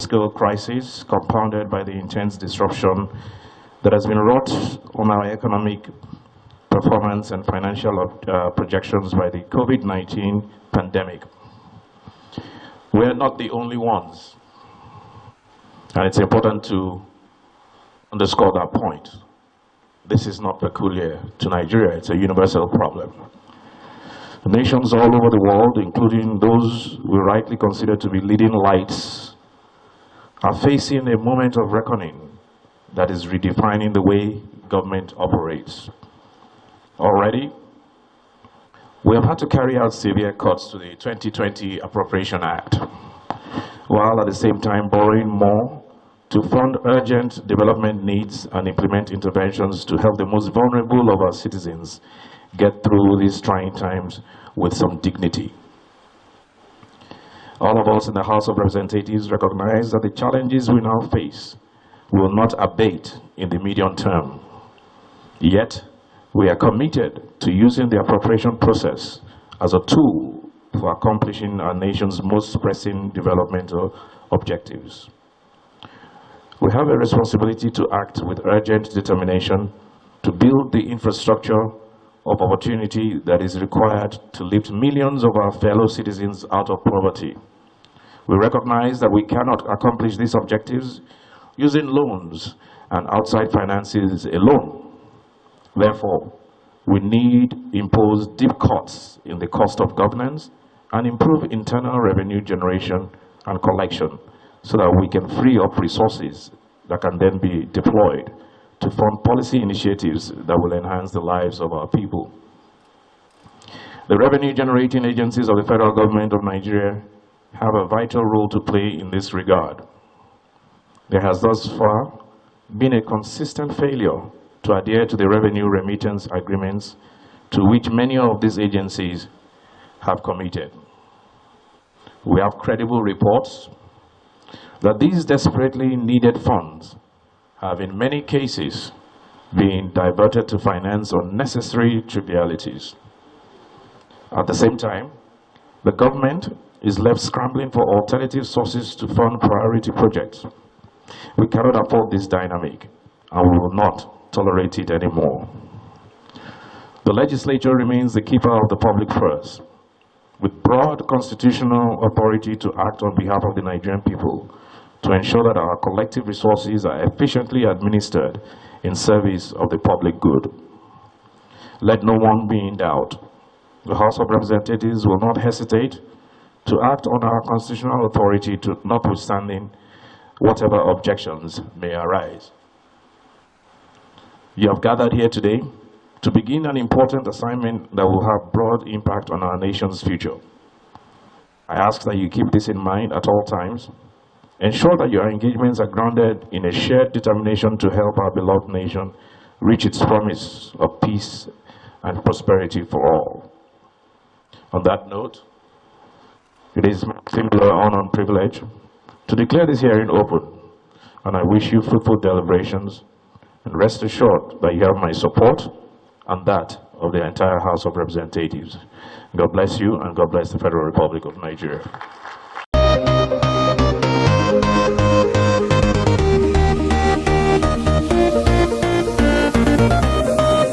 political crisis compounded by the intense disruption that has been wrought on our economic performance and financial projections by the COVID-19 pandemic. We're not the only ones, and it's important to underscore that point. This is not peculiar to Nigeria, it's a universal problem. Nations all over the world, including those we rightly consider to be leading lights, are facing a moment of reckoning that is redefining the way government operates. Already, we have had to carry out severe cuts to the 2020 Appropriation Act, while at the same time borrowing more to fund urgent development needs and implement interventions to help the most vulnerable of our citizens get through these trying times with some dignity. All of us in the House of Representatives recognize that the challenges we now face will not abate in the medium term. Yet, we are committed to using the appropriation process as a tool for accomplishing our nation's most pressing developmental objectives. We have a responsibility to act with urgent determination to build the infrastructure of opportunity that is required to lift millions of our fellow citizens out of poverty. We recognize that we cannot accomplish these objectives using loans and outside finances alone. Therefore, we need to impose deep cuts in the cost of governance and improve internal revenue generation and collection so that we can free up resources that can then be deployed to fund policy initiatives that will enhance the lives of our people. The revenue-generating agencies of the federal government of Nigeria have a vital role to play in this regard. There has thus far been a consistent failure to adhere to the revenue remittance agreements to which many of these agencies have committed. We have credible reports that these desperately needed funds have in many cases been diverted to finance unnecessary trivialities. At the same time, the government is left scrambling for alternative sources to fund priority projects. We cannot afford this dynamic, and we will not tolerate it anymore. The legislature remains the keeper of the public purse, with broad constitutional authority to act on behalf of the Nigerian people to ensure that our collective resources are efficiently administered in service of the public good. Let no one be in doubt. The House of Representatives will not hesitate to act on our constitutional authority, to notwithstanding whatever objections may arise. You have gathered here today to begin an important assignment that will have broad impact on our nation's future. I ask that you keep this in mind at all times. Ensure that your engagements are grounded in a shared determination to help our beloved nation reach its promise of peace and prosperity for all. On that note, it is my singular honor and privilege to declare this hearing open, and I wish you fruitful deliberations, and rest assured that you have my support and that of the entire House of Representatives. God bless you, and God bless the Federal Republic of Nigeria.